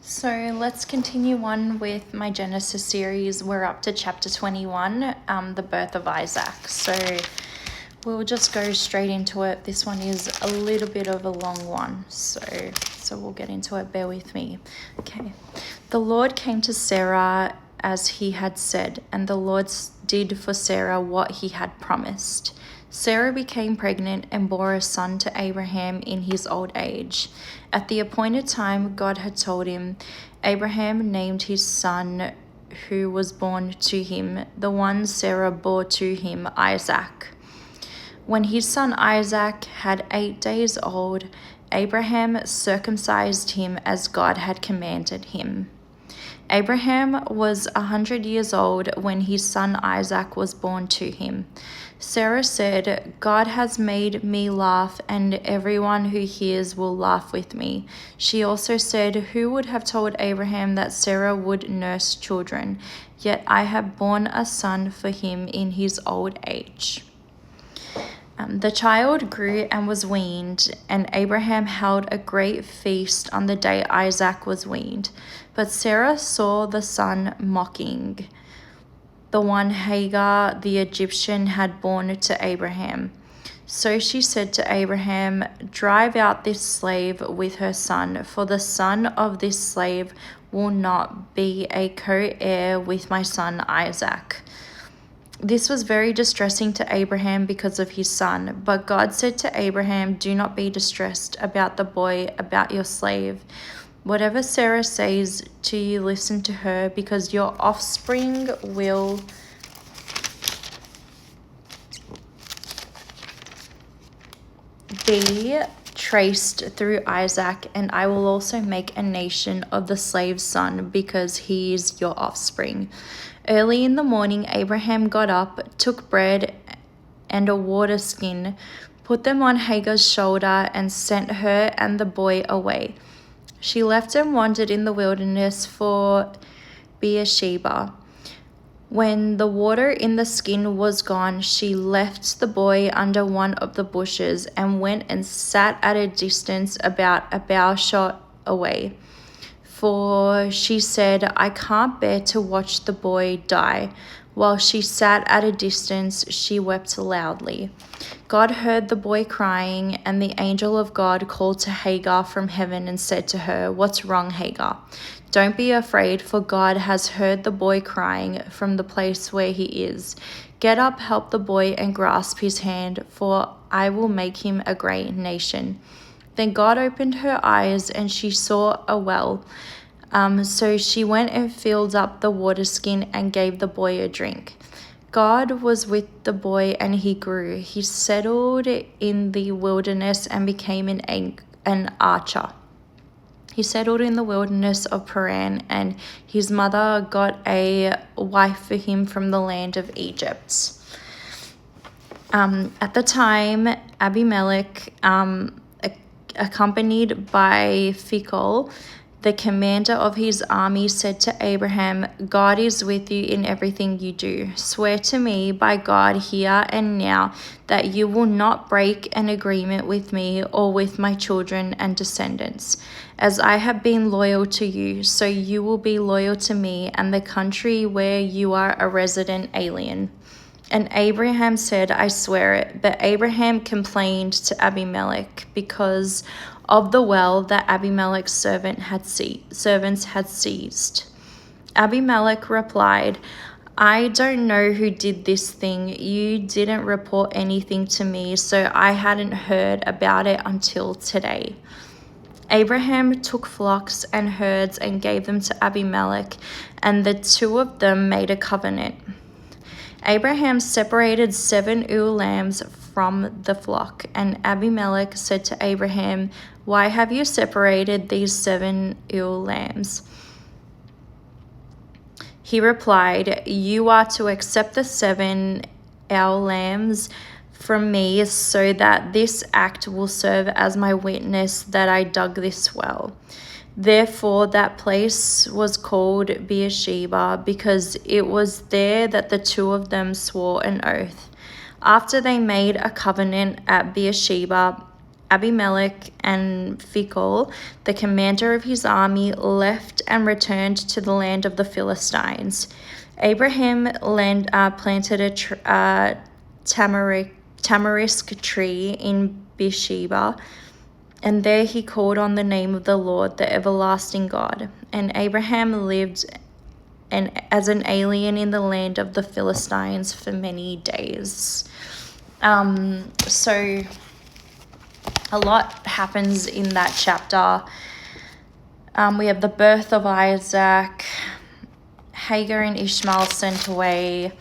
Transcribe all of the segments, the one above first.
So let's continue on with my Genesis series. We're up to chapter 21, the birth of Isaac. So we'll just go straight into it. This one is a little bit of a long one, so we'll get into it. Bear with me. Okay. The Lord came to Sarah as he had said, and the Lord did for Sarah what he had promised. Sarah became pregnant and bore a son to Abraham in his old age. At the appointed time God had told him, Abraham named his son who was born to him, the one Sarah bore to him, Isaac. When his son Isaac had 8 days old, Abraham circumcised him as God had commanded him. Abraham was 100 years old when his son Isaac was born to him. Sarah said, God has made me laugh, and everyone who hears will laugh with me. She also said, who would have told Abraham that Sarah would nurse children? Yet I have borne a son for him in his old age. The child grew and was weaned, and Abraham held a great feast on the day Isaac was weaned. But Sarah saw the son mocking, the one Hagar the Egyptian had borne to Abraham. So she said to Abraham, drive out this slave with her son, for the son of this slave will not be a co-heir with my son Isaac. This was very distressing to Abraham because of his son. But God said to Abraham, do not be distressed about the boy, about your slave. Whatever Sarah says to you, listen to her, because your offspring will be traced through Isaac, and I will also make a nation of the slave's son, because he is your offspring. Early in the morning, Abraham got up, took bread and a water skin, put them on Hagar's shoulder, and sent her and the boy away. She left and wandered in the wilderness for Beersheba. When the water in the skin was gone, she left the boy under one of the bushes and went and sat at a distance about a bow shot away. For she said, I can't bear to watch the boy die. While she sat at a distance, she wept loudly. God heard the boy crying, and the angel of God called to Hagar from heaven and said to her, what's wrong, Hagar? Don't be afraid, for God has heard the boy crying from the place where he is. Get up, help the boy, and grasp his hand, for I will make him a great nation. Then God opened her eyes, and she saw a well. So she went and filled up the water skin and gave the boy a drink. God was with the boy, and he grew. He settled in the wilderness and became an archer. He settled in the wilderness of Paran, and his mother got a wife for him from the land of Egypt. At the time, Abimelech, accompanied by Phicol, the commander of his army, said to Abraham, God is with you in everything you do. Swear to me by God here and now that you will not break an agreement with me or with my children and descendants. As I have been loyal to you, so you will be loyal to me and the country where you are a resident alien. And Abraham said, I swear it. But Abraham complained to Abimelech because of the well that Abimelech's servants had seized. Abimelech replied, I don't know who did this thing. You didn't report anything to me, so I hadn't heard about it until today. Abraham took flocks and herds and gave them to Abimelech, and the two of them made a covenant. Abraham separated 7 ewe lambs from the flock, and Abimelech said to Abraham, why have you separated these 7 ewe lambs? He replied, you are to accept the 7 ewe lambs from me, so that this act will serve as my witness that I dug this well. Therefore, that place was called Beersheba, because it was there that the two of them swore an oath. After they made a covenant at Beersheba, Abimelech and Phicol, the commander of his army, left and returned to the land of the Philistines. Abraham planted a tamarisk tree in Beersheba, and there he called on the name of the Lord, the everlasting God. And Abraham lived as an alien in the land of the Philistines for many days. So a lot happens in that chapter. We have the birth of Isaac, Hagar and Ishmael sent away,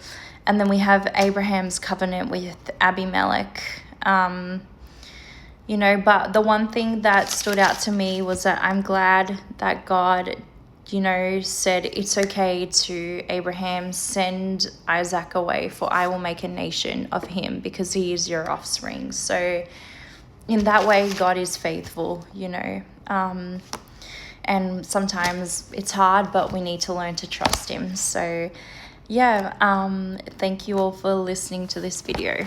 and then we have Abraham's covenant with Abimelech. But the one thing that stood out to me was that I'm glad that God, said it's okay to Abraham, send Isaac away, for I will make a nation of him because he is your offspring. So in that way, God is faithful, and sometimes it's hard, but we need to learn to trust him. So yeah, thank you all for listening to this video.